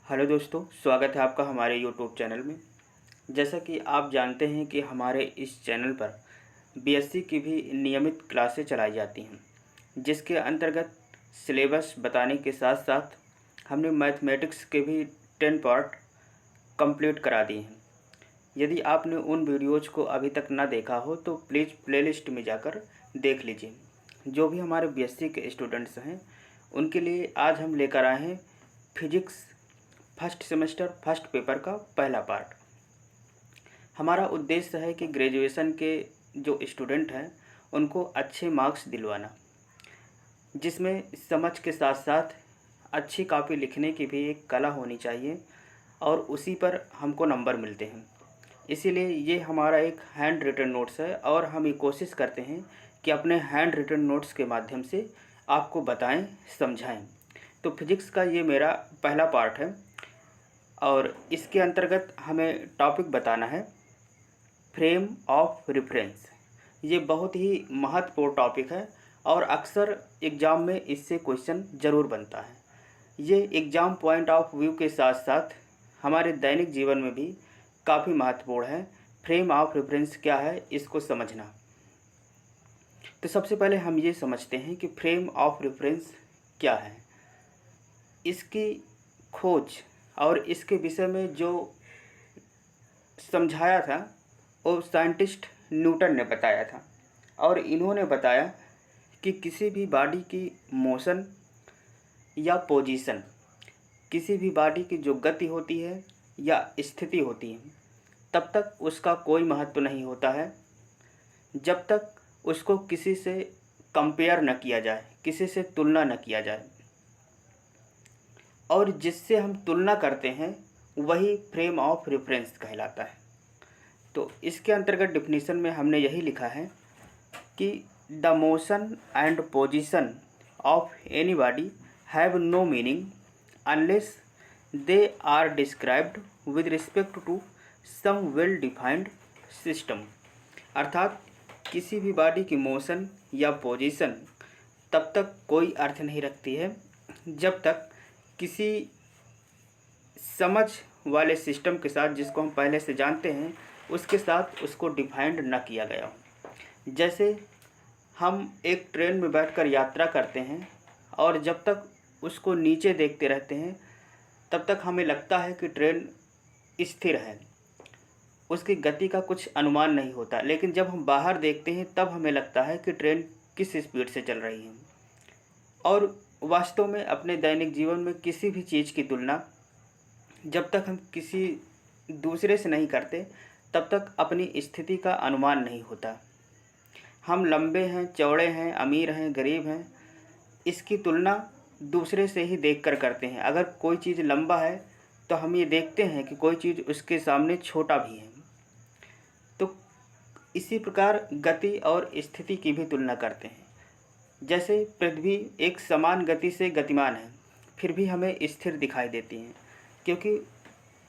Hello दोस्तों, स्वागत है आपका हमारे यूट्यूब चैनल में। जैसा कि आप जानते हैं कि हमारे इस चैनल पर बीएससी की भी नियमित क्लासें चलाई जाती हैं, जिसके अंतर्गत सिलेबस बताने के साथ साथ हमने मैथमेटिक्स के भी 10 पार्ट कंप्लीट करा दिए हैं। यदि आपने उन वीडियोज़ को अभी तक ना देखा हो तो प्लीज़ प्लेलिस्ट में जाकर देख लीजिए। जो भी हमारे बीएससी के स्टूडेंट्स हैं उनके लिए आज हम लेकर आए हैं physics first semester first paper का पहला पार्ट। हमारा उद्देश्य है कि ग्रेजुएशन के जो स्टूडेंट हैं उनको अच्छे मार्क्स दिलवाना, जिसमें समझ के साथ साथ अच्छी कॉपी लिखने की भी एक कला होनी चाहिए और उसी पर हमको नंबर मिलते हैं। इसीलिए ये हमारा एक हैंड रिटन नोट्स है और हम ये कोशिश करते हैं कि अपने हैंड रिटन नोट्स के माध्यम से आपको बताएं, समझाएं। तो फिजिक्स का ये मेरा पहला पार्ट है और इसके अंतर्गत हमें टॉपिक बताना है फ्रेम ऑफ रेफरेंस। ये बहुत ही महत्वपूर्ण टॉपिक है और अक्सर एग्ज़ाम में इससे क्वेश्चन ज़रूर बनता है। ये एग्ज़ाम पॉइंट ऑफ व्यू के साथ साथ हमारे दैनिक जीवन में भी काफ़ी महत्वपूर्ण है। फ्रेम ऑफ रेफरेंस क्या है, इसको समझना। तो सबसे पहले हम ये समझते हैं कि फ्रेम ऑफ रेफरेंस क्या है। इसकी खोज और इसके विषय में जो समझाया था वो साइंटिस्ट न्यूटन ने बताया था और इन्होंने बताया कि किसी भी बॉडी की मोशन या पोजीशन, किसी भी बॉडी की जो गति होती है या स्थिति होती है, तब तक उसका कोई महत्व नहीं होता है जब तक उसको किसी से कंपेयर न किया जाए, किसी से तुलना न किया जाए। और जिससे हम तुलना करते हैं वही फ्रेम ऑफ रेफरेंस कहलाता है। तो इसके अंतर्गत डिफिनीशन में हमने यही लिखा है कि the motion and position of any body have no meaning unless they are described with respect to some well defined system. अर्थात किसी भी बॉडी की मोशन या पोजीशन तब तक कोई अर्थ नहीं रखती है जब तक किसी समझ वाले सिस्टम के साथ, जिसको हम पहले से जानते हैं, उसके साथ उसको डिफाइंड ना किया गया हो। जैसे हम एक ट्रेन में बैठकर यात्रा करते हैं और जब तक उसको नीचे देखते रहते हैं तब तक हमें लगता है कि ट्रेन स्थिर है, उसकी गति का कुछ अनुमान नहीं होता। लेकिन जब हम बाहर देखते हैं तब हमें लगता है कि ट्रेन किस स्पीड से चल रही है। और वास्तव में अपने दैनिक जीवन में किसी भी चीज़ की तुलना जब तक हम किसी दूसरे से नहीं करते तब तक अपनी स्थिति का अनुमान नहीं होता। हम लंबे हैं, चौड़े हैं, अमीर हैं, गरीब हैं, इसकी तुलना दूसरे से ही देखकर करते हैं। अगर कोई चीज़ लंबा है तो हम ये देखते हैं कि कोई चीज़ उसके सामने छोटा भी है। तो इसी प्रकार गति और स्थिति की भी तुलना करते हैं। जैसे पृथ्वी एक समान गति से गतिमान है फिर भी हमें स्थिर दिखाई देती है, क्योंकि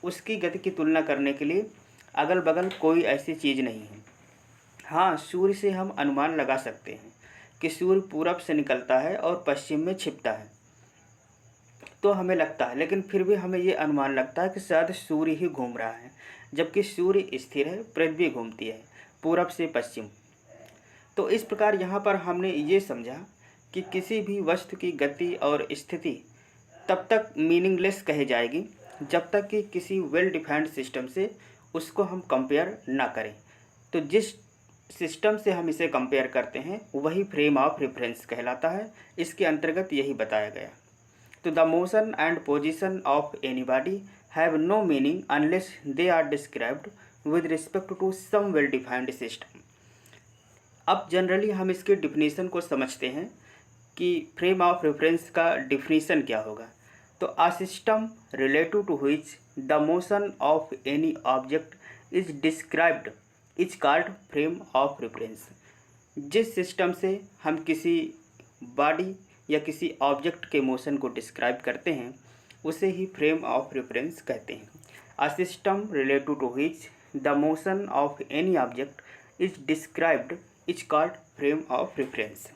उसकी गति की तुलना करने के लिए अगल बगल कोई ऐसी चीज़ नहीं है। हाँ, सूर्य से हम अनुमान लगा सकते हैं कि सूर्य पूरब से निकलता है और पश्चिम में छिपता है, तो हमें लगता है, लेकिन फिर भी हमें ये अनुमान लगता है कि शायद सूर्य ही घूम रहा है, जबकि सूर्य स्थिर है, पृथ्वी घूमती है पूरब से पश्चिम। तो इस प्रकार यहाँ पर हमने ये समझा कि किसी भी वस्तु की गति और स्थिति तब तक मीनिंगलेस कही जाएगी जब तक कि किसी वेल डिफाइंड सिस्टम से उसको हम कंपेयर ना करें। तो जिस सिस्टम से हम इसे कंपेयर करते हैं वही फ्रेम ऑफ रेफरेंस कहलाता है। इसके अंतर्गत यही बताया गया। तो the motion and position of any body have no meaning unless they are described with respect to some well defined system. अब जनरली हम इसके डिफिनीशन को समझते हैं कि फ्रेम ऑफ रेफरेंस का डिफिनीशन क्या होगा। तो a system relative to which the motion of any object is described is called frame of reference. जिस सिस्टम से हम किसी बॉडी या किसी ऑब्जेक्ट के मोशन को डिस्क्राइब करते हैं उसे ही फ्रेम ऑफ रेफरेंस कहते हैं। A system relative to which the motion of any object is described is called frame of reference.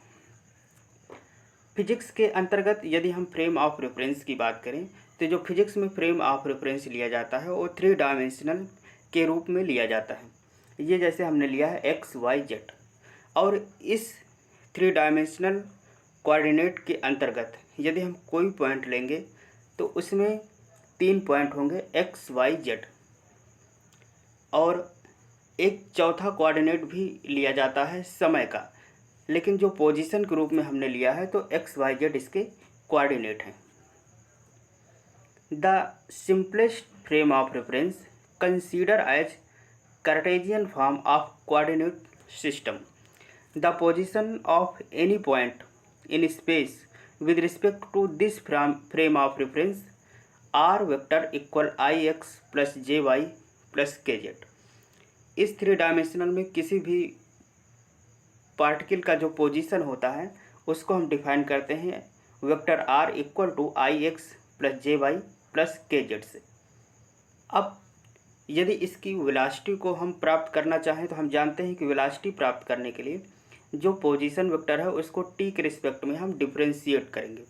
Physics के अंतर्गत यदि हम फ्रेम ऑफ रेफरेंस की बात करें तो जो फिजिक्स में फ्रेम ऑफ रेफरेंस लिया जाता है वो 3 डायमेंशनल के रूप में लिया जाता है। ये जैसे हमने लिया है एक्स वाई जेड, और इस 3 डायमेंशनल कोऑर्डिनेट के अंतर्गत यदि हम कोई पॉइंट लेंगे तो उसमें 3 पॉइंट होंगे एक्स वाई जेड, और एक चौथा कोऑर्डिनेट भी लिया जाता है समय का, लेकिन जो पोजीशन के रूप में हमने लिया है तो एक्स वाई जेड इसके कोऑर्डिनेट हैं। The simplest frame of reference consider as Cartesian form of coordinate system. The position of any point in space with respect to this frame of reference r vector equal ix plus jy plus kz। इस 3 dimensional में किसी भी particle का जो position होता है उसको हम डिफाइन करते हैं vector r equal to I X plus J Y plus K Z से। अब यदि इसकी वेलोसिटी को हम प्राप्त करना चाहें तो हम जानते हैं कि वेलोसिटी प्राप्त करने के लिए जो पोजीशन वेक्टर है उसको टी के रिस्पेक्ट में हम डिफ्रेंशिएट करेंगे।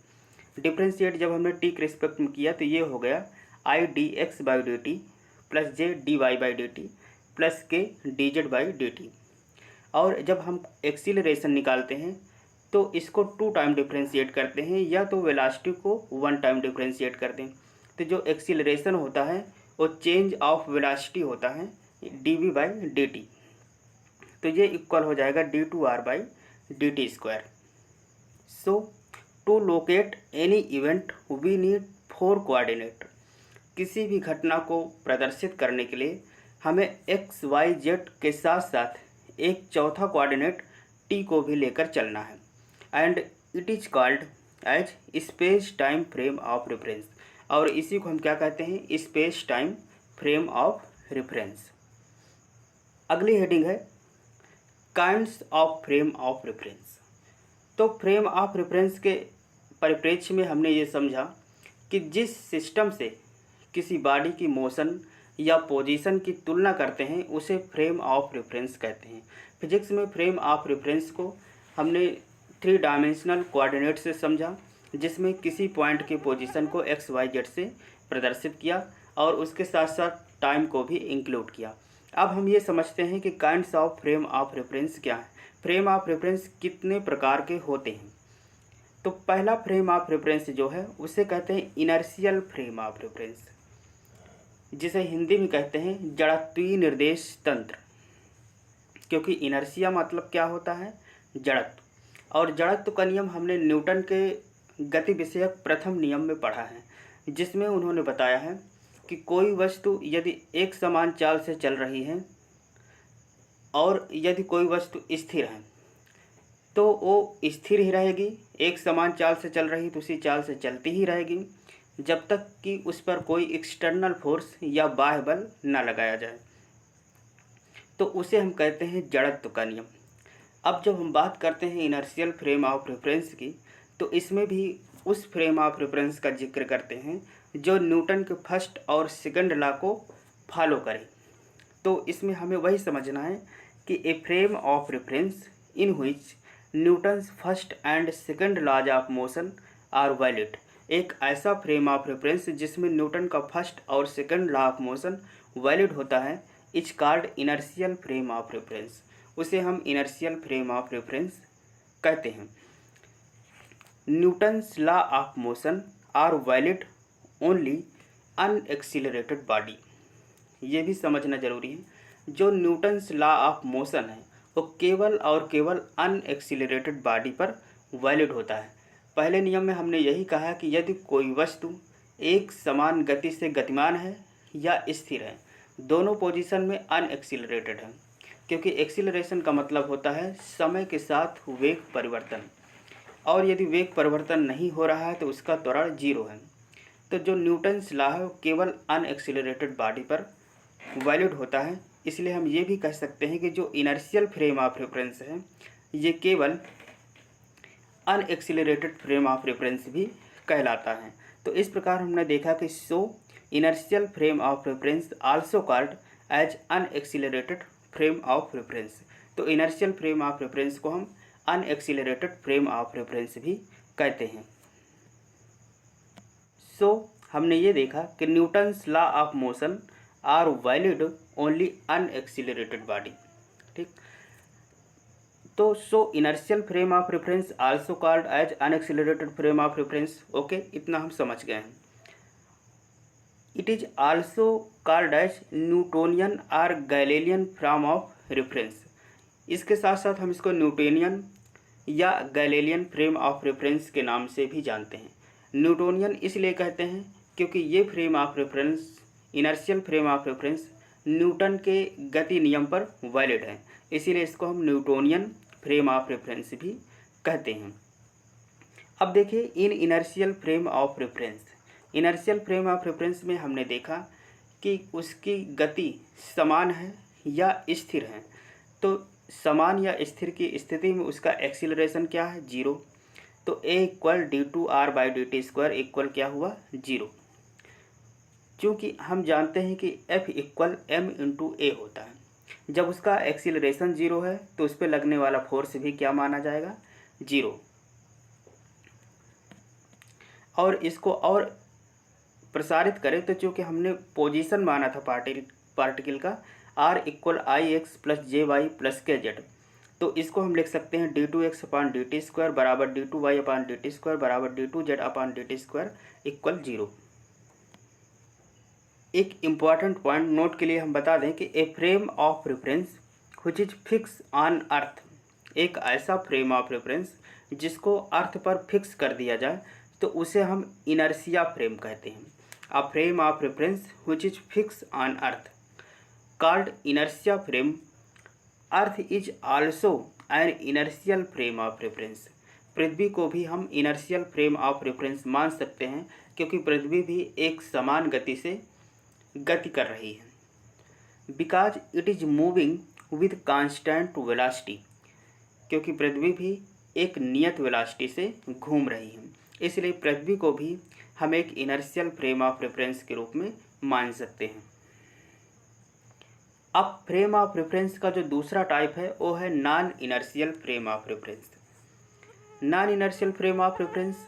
डिफ्रेंशिएट जब हमने टी के रिस्पेक्ट में किया तो ये हो गया i d x by D t plus j d y by D t plus k d z by D t. और जब हम एक्सीलरेशन निकालते हैं तो इसको 2 टाइम डिफ्रेंशिएट करते हैं, या तो वेलोसिटी को 1 टाइम डिफ्रेंशिएट करते हैं। तो जो एक्सीलरेशन होता है वो चेंज ऑफ वेलोसिटी होता है D V by D T, तो ये इक्वल हो जाएगा D two R by D T square. So to locate any event we need 4 coordinate. किसी भी घटना को प्रदर्शित करने के लिए हमें एक्स वाई जेड के साथ साथ एक चौथा कोऑर्डिनेट टी को भी लेकर चलना है, and it is called as space time frame of reference. और इसी को हम क्या कहते हैं, space time frame of reference. अगली हेडिंग है kinds of frame of reference. तो फ्रेम ऑफ रेफरेंस के परिप्रेक्ष्य में हमने ये समझा कि जिस सिस्टम से किसी बॉडी की मोशन या पोजीशन की तुलना करते हैं उसे फ्रेम ऑफ रेफरेंस कहते हैं। फिजिक्स में फ्रेम ऑफ रेफरेंस को हमने 3 डायमेंशनल कोऑर्डिनेट से समझा, जिसमें किसी पॉइंट की पोजीशन को एक्स वाई जेड से प्रदर्शित किया और उसके साथ साथ टाइम को भी इंक्लूड किया। अब हम ये समझते हैं कि kinds of frame of reference क्या है, फ्रेम ऑफ रेफरेंस कितने प्रकार के होते हैं। तो पहला फ्रेम ऑफ रेफरेंस जो है उसे कहते हैं इनर्शियल फ्रेम ऑफ रेफरेंस, जिसे हिंदी में कहते हैं जड़त्वीय निर्देश तंत्र। क्योंकि इनर्शिया मतलब क्या होता है, जड़त्व, और जड़त्व का नियम हमने न्यूटन के गति विषयक प्रथम नियम में पढ़ा है, जिसमें उन्होंने बताया है कि कोई वस्तु यदि एक समान चाल से चल रही है और यदि कोई वस्तु स्थिर है तो वो स्थिर ही रहेगी, एक समान चाल से चल रही तो उसी चाल से चलती ही रहेगी जब तक कि उस पर कोई एक्सटर्नल फोर्स या बाह्य बल न लगाया जाए। तो उसे हम कहते हैं जड़त्व का नियम। अब जब हम बात करते हैं इनर्शियल फ्रेम ऑफ रेफरेंस की, तो इसमें भी उस फ्रेम ऑफ रेफरेंस का जिक्र करते हैं जो न्यूटन के फर्स्ट और सेकंड लॉ को फॉलो करे। तो इसमें हमें वही समझना है कि a frame of reference in which Newton's first and second laws of motion are valid. एक ऐसा फ्रेम ऑफ रेफरेंस जिसमें न्यूटन का फर्स्ट और second law of motion valid होता है is called inertial frame of reference. उसे हम inertial frame of reference कहते हैं। Newton's law of motion are valid only unaccelerated body. ये भी समझना जरूरी है, जो न्यूटन्स लॉ ऑफ मोशन है वो केवल और केवल अनएक्सीलरेटेड बॉडी पर वैलिड होता है। पहले नियम में हमने यही कहा कि यदि कोई वस्तु एक समान गति से गतिमान है या स्थिर है, दोनों पोजीशन में अनएक्सीलरेटेड है, क्योंकि एक्सीलरेशन का मतलब होता है समय के साथ वेग परिवर्तन, और यदि वेग परिवर्तन नहीं हो रहा है तो उसका त्वरण 0 है। तो जो न्यूटन्स लॉ है केवल अनएक्सीलरेटेड बॉडी पर वैलिड होता है। इसलिए हम ये भी कह सकते हैं कि जो इनर्शियल फ्रेम ऑफ रेफरेंस है ये केवल अनएक्सीलरेटेड फ्रेम ऑफ रेफरेंस भी कहलाता है। तो इस प्रकार हमने देखा कि inertial frame of reference also called as unaccelerated frame of reference. तो इनर्शियल फ्रेम ऑफ रेफरेंस को हम अनएक्सीलरेटेड फ्रेम ऑफ रेफरेंस भी कहते हैं। हमने ये देखा कि Newton's law of motion are valid only unaccelerated body. ठीक, तो so inertial frame of reference also called as unaccelerated frame of reference. Okay, इतना हम समझ गए हैं। It is also called as Newtonian और गैलीलियन फ्रेम ऑफ रेफरेंस। इसके साथ साथ हम इसको न्यूटोनियन या गैलीलियन फ्रेम ऑफ रेफरेंस के नाम से भी जानते हैं। न्यूटोनियन इसलिए कहते हैं क्योंकि ये frame of reference, inertial frame of reference, Newton के गति नियम पर वैलिड है, इसीलिए इसको हम न्यूटोनियन फ्रेम ऑफ रेफरेंस भी कहते हैं। अब देखिए in inertial frame of reference, inertial frame of reference में हमने देखा कि उसकी गति समान है या स्थिर है। तो समान या स्थिर की स्थिति में उसका एक्सीलरेशन क्या है, 0। तो a इक्वल d2r/dt² इक्वल क्या हुआ, 0। क्योंकि हम जानते हैं कि F इक्वल m/a होता है। जब उसका एक्सीलरेशन 0 है तो उस पर लगने वाला फोर्स भी क्या माना जाएगा, 0। और इसको और प्रसारित करें तो चूँकि हमने पोजीशन माना था पार्टिकल का, r equal ix + jy + kz, तो इसको हम लिख सकते हैं d2x/dt² बराबर d2y/dt² बराबर d2z/dt² इक्वल 0। एक इम्पॉर्टेंट पॉइंट नोट के लिए हम बता दें कि a frame of reference which is fix on earth, एक ऐसा फ्रेम ऑफ रेफरेंस जिसको अर्थ पर फिक्स कर दिया जाए तो उसे हम इनर्शिया फ्रेम कहते हैं। A frame of reference which is fix on earth called inertia frame. Earth is also an inertial frame of reference. पृथ्वी को भी हम इनर्शियल फ्रेम ऑफ रेफरेंस मान सकते हैं क्योंकि पृथ्वी भी एक समान गति से गति कर रही है। Because it is moving with constant velocity, क्योंकि पृथ्वी भी एक नियत वेलोसिटी से घूम रही है, इसलिए पृथ्वी को भी हम एक इनर्शियल फ्रेम ऑफ रेफरेंस के रूप में मान सकते हैं। अब फ्रेम ऑफ रेफरेंस का जो दूसरा टाइप है वो है non inertial frame of reference. Non inertial frame of reference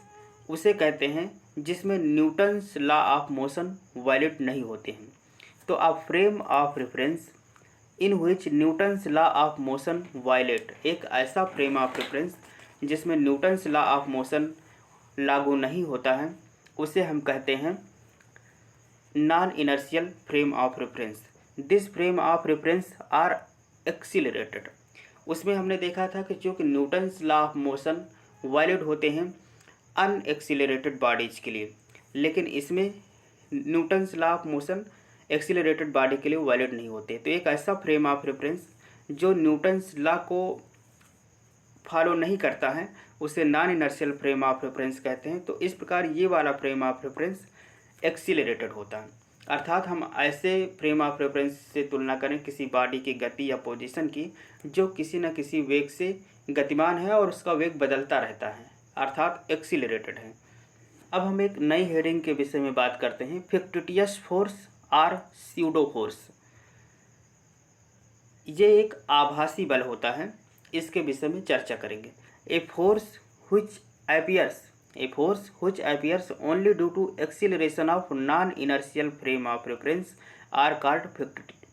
उसे कहते हैं जिसमें Newton's law of motion valid नहीं होते हैं। तो a frame of reference in which Newton's law of motion violate, एक ऐसा फ्रेम ऑफ रेफरेंस जिसमें न्यूटन्स लॉ ऑफ मोशन लागू नहीं होता है, उसे हम कहते हैं non inertial frame of reference. This frame of reference are accelerated. उसमें हमने देखा था कि चूँकि Newton's law of motion valid होते हैं अनएक्सीलरेटेड बॉडीज के लिए, लेकिन इसमें Newton's law of motion accelerated body के लिए वैलिड नहीं होते। तो एक ऐसा फ्रेम ऑफ रेफरेंस जो न्यूटन्स लॉ को फॉलो नहीं करता है उसे non inertial frame of reference कहते हैं। तो इस प्रकार ये वाला फ्रेम ऑफ रेफरेंस एक्सीलरेटेड होता है, अर्थात हम ऐसे फ्रेम ऑफ रेफरेंस से तुलना करें किसी बॉडी की गति या पोजीशन की जो किसी न किसी वेग से गतिमान है और उसका वेग बदलता रहता है, अर्थात एक्सीलरेटेड है। अब हम एक नई हेडिंग के विषय में बात करते हैं, फिक्टिटियस फोर्स और स्यूडो फोर्स। ये एक आभासी बल होता है, इसके विषय में चर्चा करेंगे। A force which appears only due to acceleration of non-inertial frame of reference are called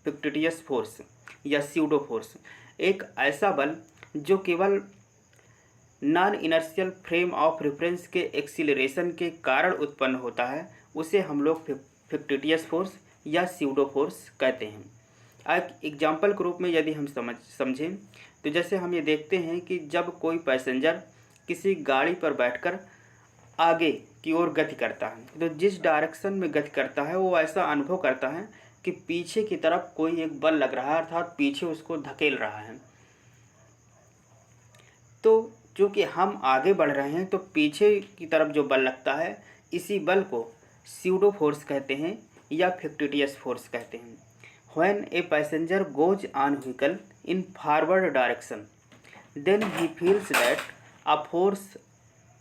fictitious force या pseudo force। एक ऐसा बल जो केवल non inertial frame of reference के एक्सीलरेशन के कारण उत्पन्न होता है उसे हम लोग फिक्टिटियस फोर्स या स्यूडो फोर्स कहते हैं। एक एग्जाम्पल के रूप में यदि हम समझें तो जैसे हम ये देखते हैं कि जब कोई पैसेंजर किसी गाड़ी पर बैठकर आगे की ओर गति करता है तो जिस डायरेक्शन में गति करता है वो ऐसा अनुभव करता है कि पीछे की तरफ कोई एक बल लग रहा है, अर्थात पीछे उसको धकेल रहा है। तो चूँकि हम आगे बढ़ रहे हैं तो पीछे की तरफ जो बल लगता है इसी बल को स्यूडो फोर्स कहते हैं या फिक्टिटियस फोर्स कहते हैं। When a passenger goes on vehicle in forward direction then he feels that a force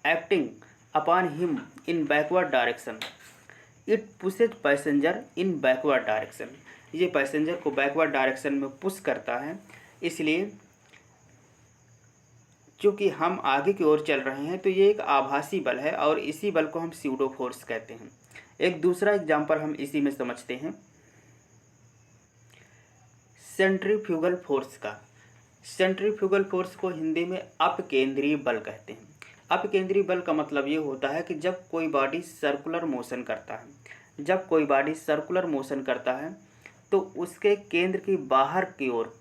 acting upon him in backward direction, it pushes passenger in backward direction। ये passenger को backward direction में push करता है, इसलिए चूँकि हम आगे की ओर चल रहे हैं तो ये एक आभासी बल है और इसी बल को हम स्यूडो फोर्स कहते हैं। एक दूसरा एग्जाम्पल हम इसी में समझते हैं सेंट्रीफ्यूगल फोर्स का। सेंट्रीफ्यूगल फोर्स को हिंदी में अपकेंद्रीय बल कहते हैं। अपकेंद्रीय बल का मतलब ये होता है कि जब कोई बॉडी सर्कुलर मोशन करता है, जब कोई बॉडी सर्कुलर मोशन करता है तो उसके केंद्र की बाहर की ओर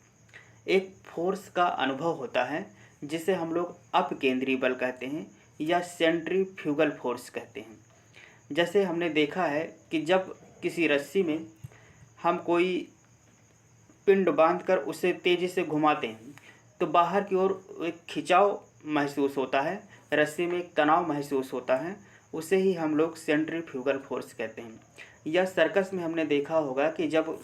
एक फोर्स का अनुभव होता है जिसे हम लोग अपकेंद्रीय बल कहते हैं या सेंट्रीफ्यूगल फोर्स कहते हैं। जैसे हमने देखा है कि जब किसी रस्सी में हम कोई पिंड बांधकर उसे तेज़ी से घुमाते हैं तो बाहर की ओर एक खिंचाव महसूस होता है, रस्सी में एक तनाव महसूस होता है, उसे ही हम लोग सेंट्रीफ्यूगल फोर्स कहते हैं। या सर्कस में हमने देखा होगा कि जब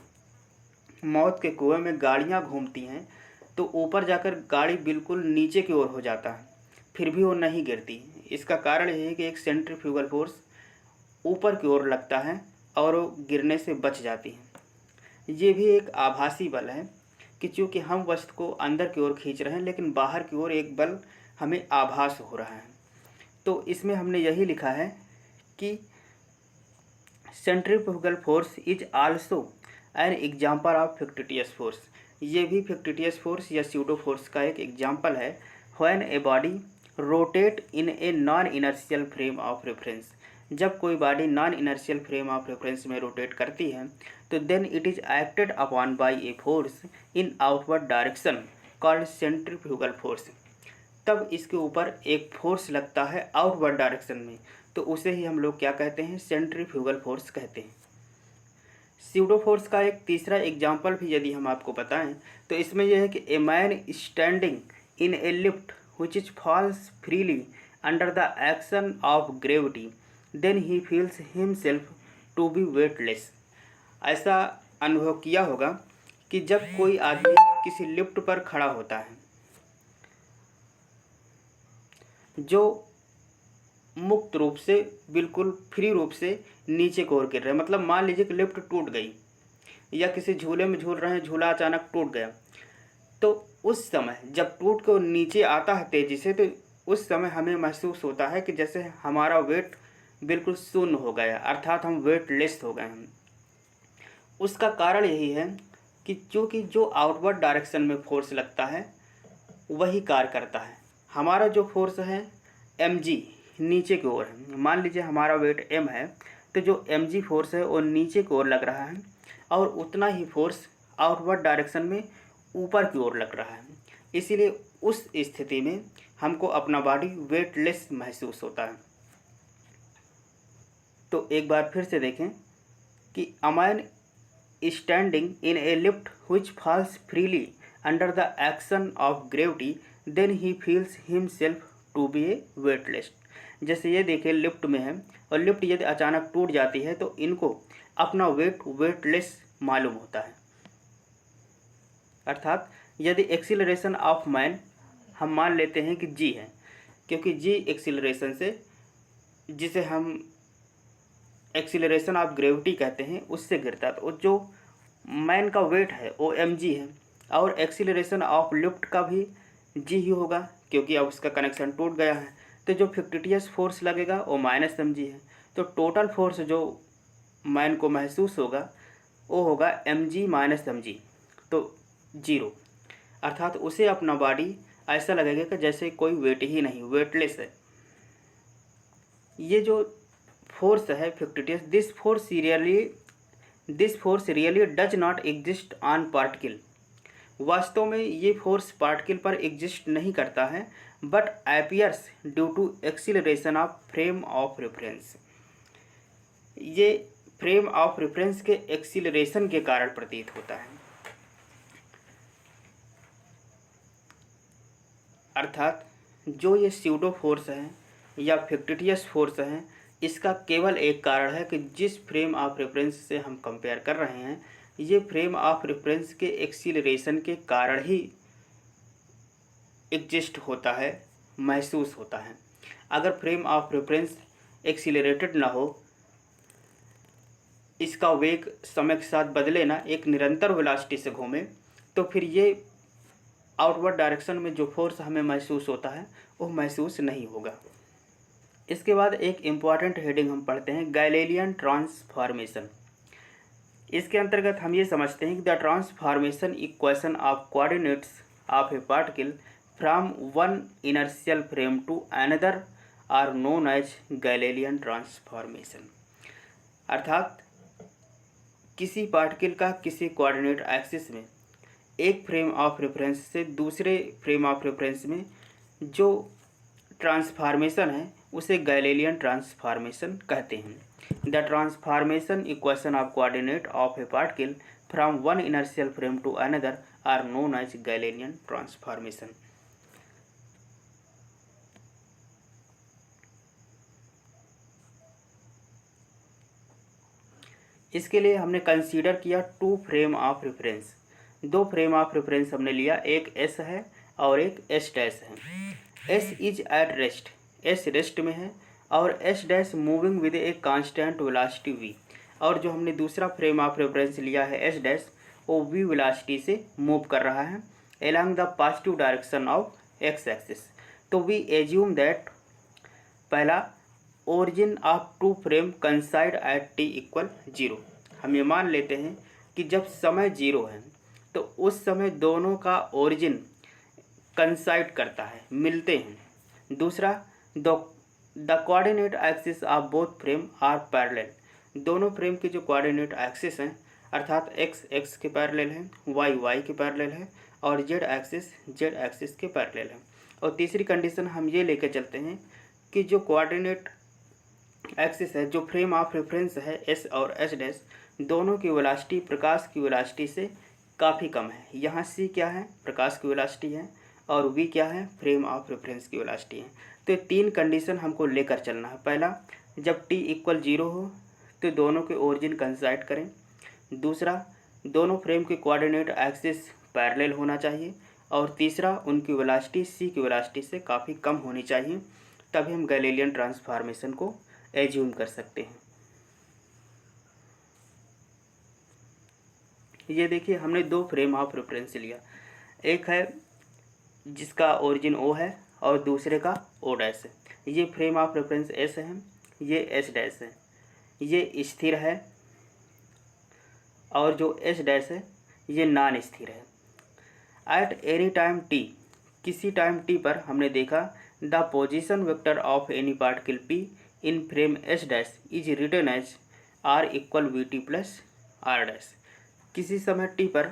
मौत के कुएं में गाड़ियां घूमती हैं तो ऊपर जाकर गाड़ी बिल्कुल नीचे की ओर हो जाता है, फिर भी वो नहीं गिरती। इसका कारण यह है कि एक सेंट्रीफ्यूगल फोर्स ऊपर की ओर लगता है और वो गिरने से बच जाती है। ये भी एक आभासी बल है कि चूँकि हम वस्तु को अंदर की ओर खींच रहे हैं लेकिन बाहर की ओर एक बल हमें आभास हो रहा है। तो इसमें हमने यही लिखा है कि centrifugal force is also an example of fictitious force. ये भी फ़िक्टिटियस फोर्स या स्यूडो फोर्स का एक एग्जाम्पल है। When a body rotate in a non inertial frame of reference, जब कोई body non inertial frame of reference में rotate करती है तो then it is acted upon by a force in outward direction called centrifugal force. तब इसके ऊपर एक फोर्स लगता है आउटवर्ड डायरेक्शन में, तो उसे ही हम लोग क्या कहते हैं, सेंट्रीफ्यूगल फोर्स कहते हैं। स्यूडो फोर्स का एक तीसरा एग्जाम्पल भी यदि हम आपको बताएं तो इसमें यह है कि a man standing in a lift which is falls freely under the action of gravity, then he feels himself to be weightless। ऐसा अनुभव किया होगा कि जब कोई आदमी किसी लिफ्ट पर खड़ा होता है जो मुक्त रूप से, बिल्कुल फ्री रूप से नीचे की ओर गिर रहा है, मतलब मान लीजिए कि लिफ्ट टूट गई या किसी झूले में झूल रहे हैं, झूला अचानक टूट गया, तो उस समय जब टूट कर नीचे आता है तेज़ी से, तो उस समय हमें महसूस होता है कि जैसे हमारा वेट बिल्कुल शून्य हो गया, अर्थात हम वेटलेस हो गए हैं। उसका कारण यही है कि चूँकि जो आउटवर्ड डायरेक्शन में फोर्स लगता है वही कार्य करता है। हमारा जो फोर्स है mg नीचे की ओर है, मान लीजिए हमारा वेट m है, तो जो mg फोर्स है वो नीचे की ओर लग रहा है और उतना ही फोर्स आउटवर्ड डायरेक्शन में ऊपर की ओर लग रहा है। इसीलिए उस स्थिति में हमको अपना बॉडी वेटलेस महसूस होता है। तो एक बार फिर से देखें कि a man standing in a lift which falls freely under the action of gravity, then he feels himself to be a weightless. जैसे ये देखिए लिफ्ट में है और लिफ्ट यदि अचानक टूट जाती है तो इनको अपना वेटलेस मालूम होता है। अर्थात यदि एक्सीलरेशन ऑफ मैन हम मान लेते हैं कि जी है, क्योंकि जी एक्सीलरेशन से, जिसे हम एक्सीलरेशन ऑफ ग्रेविटी कहते हैं, उससे गिरता है, तो जो मैन का वेट है वो mg है और एक्सीलरेशन ऑफ लिफ्ट का भी g ही होगा क्योंकि अब उसका कनेक्शन टूट गया है। तो जो फ़िक्टिटियस फोर्स लगेगा वो -mg है, तो टोटल फोर्स जो मैन को महसूस होगा वो होगा mg - mg, तो 0। अर्थात उसे अपना बॉडी ऐसा लगेगा कि जैसे कोई वेट ही नहीं, वेटलेस है। ये जो फोर्स है fictitious, this force really does not exist on particle. वास्तव में ये फोर्स पार्टिकल पर एग्जिस्ट नहीं करता है, but appears due to acceleration of frame of reference. ये फ्रेम ऑफ रेफरेंस के एक्सीलरेशन के कारण प्रतीत होता है। अर्थात जो ये स्यूडो फोर्स है या फ़िक्टिटियस फोर्स है, इसका केवल एक कारण है कि जिस फ्रेम ऑफ रेफरेंस से हम कंपेयर कर रहे हैं, ये फ्रेम ऑफ रेफरेंस के एक्सीलरेशन के कारण ही एग्जिस्ट होता है, महसूस होता है। अगर फ्रेम ऑफ रेफरेंस एक्सीलरेटेड ना हो, इसका वेग समय के साथ बदले ना, एक निरंतर वेलोसिटी से घूमे, तो फिर ये आउटवर्ड डायरेक्शन में जो फोर्स हमें महसूस होता है वो महसूस नहीं होगा। इसके बाद एक इम्पॉर्टेंट हेडिंग हम पढ़ते हैं, गैलीलियन ट्रांसफॉर्मेशन। इसके अंतर्गत हम ये समझते हैं कि the transformation equation of coordinates of a particle from one inertial frame to another are known as Galilean transformation. अर्थात किसी पार्टिकल का किसी कोऑर्डिनेट एक्सिस में एक फ्रेम ऑफ रेफरेंस से दूसरे फ्रेम ऑफ रेफरेंस में जो ट्रांसफॉर्मेशन है उसे गैलीलियन ट्रांसफॉर्मेशन कहते हैं। The transformation equation of coordinate of a particle from one inertial frame to another are known as Galilean transformation. इसके लिए हमने कंसीडर किया टू फ्रेम ऑफ रेफरेंस, दो फ्रेम ऑफ रेफरेंस हमने लिया, एक एस है और एक एस डैश है। S is at rest, S rest में है, और S dash moving with a constant velocity V, और जो हमने दूसरा फ्रेम ऑफ रेफरेंस लिया है एस डैश, वो वी वेलोसिटी से मूव कर रहा है along the positive direction of X axis. तो वी एज्यूम दैट पहला origin of two frame coincide at T equal 0। हम ये मान लेते हैं कि जब समय 0 है तो उस समय दोनों का ओरिजिन कंसाइड करता है, मिलते हैं। दूसरा, the coordinate axis of both frame are parallel, दोनों फ्रेम के जो कोऑर्डिनेट एक्सिस हैं अर्थात एक्स एक्स के पैरेलल है, वाई वाई के पैरेलल है, और जेड एक्सिस के पैरेलल है। और तीसरी कंडीशन हम ये लेकर चलते हैं कि जो कोऑर्डिनेट एक्सिस है, जो फ्रेम ऑफ रेफरेंस है एस और एस डैश, दोनों की वेलोसिटी प्रकाश की वेलोसिटी से काफ़ी कम है। यहाँ सी क्या है, प्रकाश की वेलोसिटी है, और वी क्या है, फ्रेम ऑफ रेफरेंस की वेलोसिटी है। तो तीन कंडीशन हमको लेकर चलना है। पहला, जब टी इक्वल 0 हो तो दोनों के ओरिजिन कंसाइड करें। दूसरा, दोनों फ्रेम के कोऑर्डिनेट एक्सिस पैरेलल होना चाहिए। और तीसरा, उनकी वेलोसिटी सी की वेलोसिटी से काफ़ी कम होनी चाहिए, तभी हम गैलीलियन ट्रांसफॉर्मेशन को एज्यूम कर सकते हैं। ये देखिए, हमने दो फ्रेम ऑफ रेफरेंस लिया, एक है जिसका ओरिजिन ओ है और दूसरे का ओ डैश है। ये फ्रेम ऑफ रेफरेंस एस है, ये एस डैश है, ये स्थिर है, और जो एस डैश है ये नॉन स्थिर है। एट एनी टाइम टी, किसी टाइम टी पर हमने देखा the position vector of any particle P in frame S dash is written as R equal V T plus R dash. किसी समय टी पर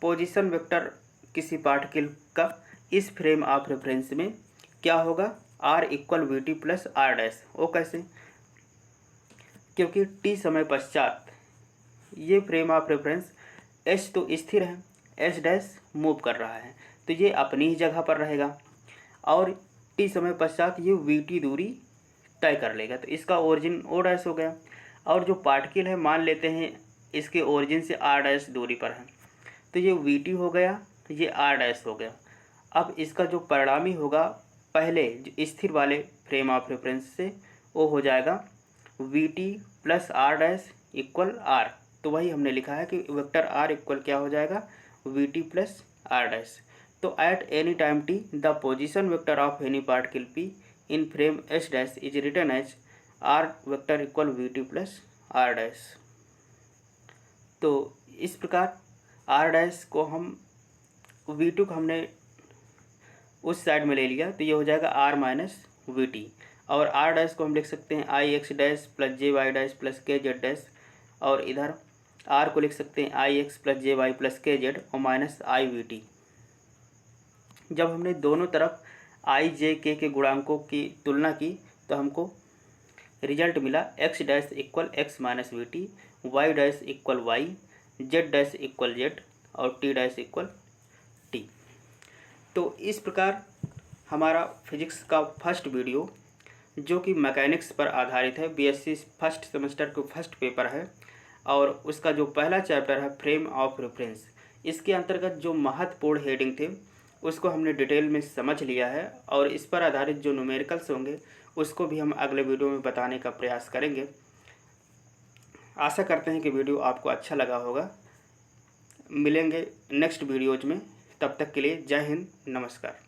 पोजीशन वेक्टर किसी पार्टिकल का इस फ्रेम ऑफ रेफरेंस में क्या होगा, R equal V T plus R dash. वो कैसे, क्योंकि टी समय पश्चात ये फ्रेम ऑफ रेफरेंस एस तो स्थिर है, एस डैश मूव कर रहा है, तो ये अपनी ही जगह पर रहेगा, और टी समय पश्चात ये वी टी दूरी तय कर लेगा, तो इसका ओरिजिन ओ डैश हो गया। और जो पार्टिकल है, मान लेते हैं इसके ओरिजिन से आर डैश दूरी पर है, तो ये वी टी हो गया, ये आर डैश हो गया। अब इसका जो परिणामी होगा पहले जो स्थिर वाले फ्रेम ऑफ रेफरेंस से, वो हो जाएगा V T plus R dash equal R. तो वही हमने लिखा है कि वेक्टर आर इक्वल क्या हो जाएगा, V T plus R dash. तो at any time T the position vector of any particle P in frame S dash is written as R vector equal V T plus R dash. तो इस प्रकार are dash को हम we to को हमने उस side में ले लिया, तो ये हो जाएगा आर माइनस वी टी, और आर डैश को हम लिख सकते हैं आई x dash plus J Y dash plus K Z dash, और इधर आर को लिख सकते हैं आई X plus J Y plus K Z और माइनस आई वी टी। जब हमने दोनों तरफ आई जे के गुणांकों की तुलना की तो हमको रिजल्ट मिला X dash equal X minus V T, Y dash equal Y, Z dash equal Z, और टी डैश इक्वल टी। तो इस प्रकार हमारा फिजिक्स का फर्स्ट वीडियो, जो कि मैकेनिक्स पर आधारित है, बीएससी फर्स्ट सेमेस्टर का फर्स्ट पेपर है, और उसका जो पहला चैप्टर है फ्रेम ऑफ रेफरेंस, इसके अंतर्गत जो महत्वपूर्ण हेडिंग थे उसको हमने डिटेल में समझ लिया है, और इस पर आधारित जो न्यूमेरिकल्स होंगे उसको भी हम अगले वीडियो में बताने का प्रयास करेंगे। आशा करते हैं कि वीडियो आपको अच्छा लगा होगा। मिलेंगे नेक्स्ट वीडियोज में, तब तक के लिए जय हिंद, नमस्कार।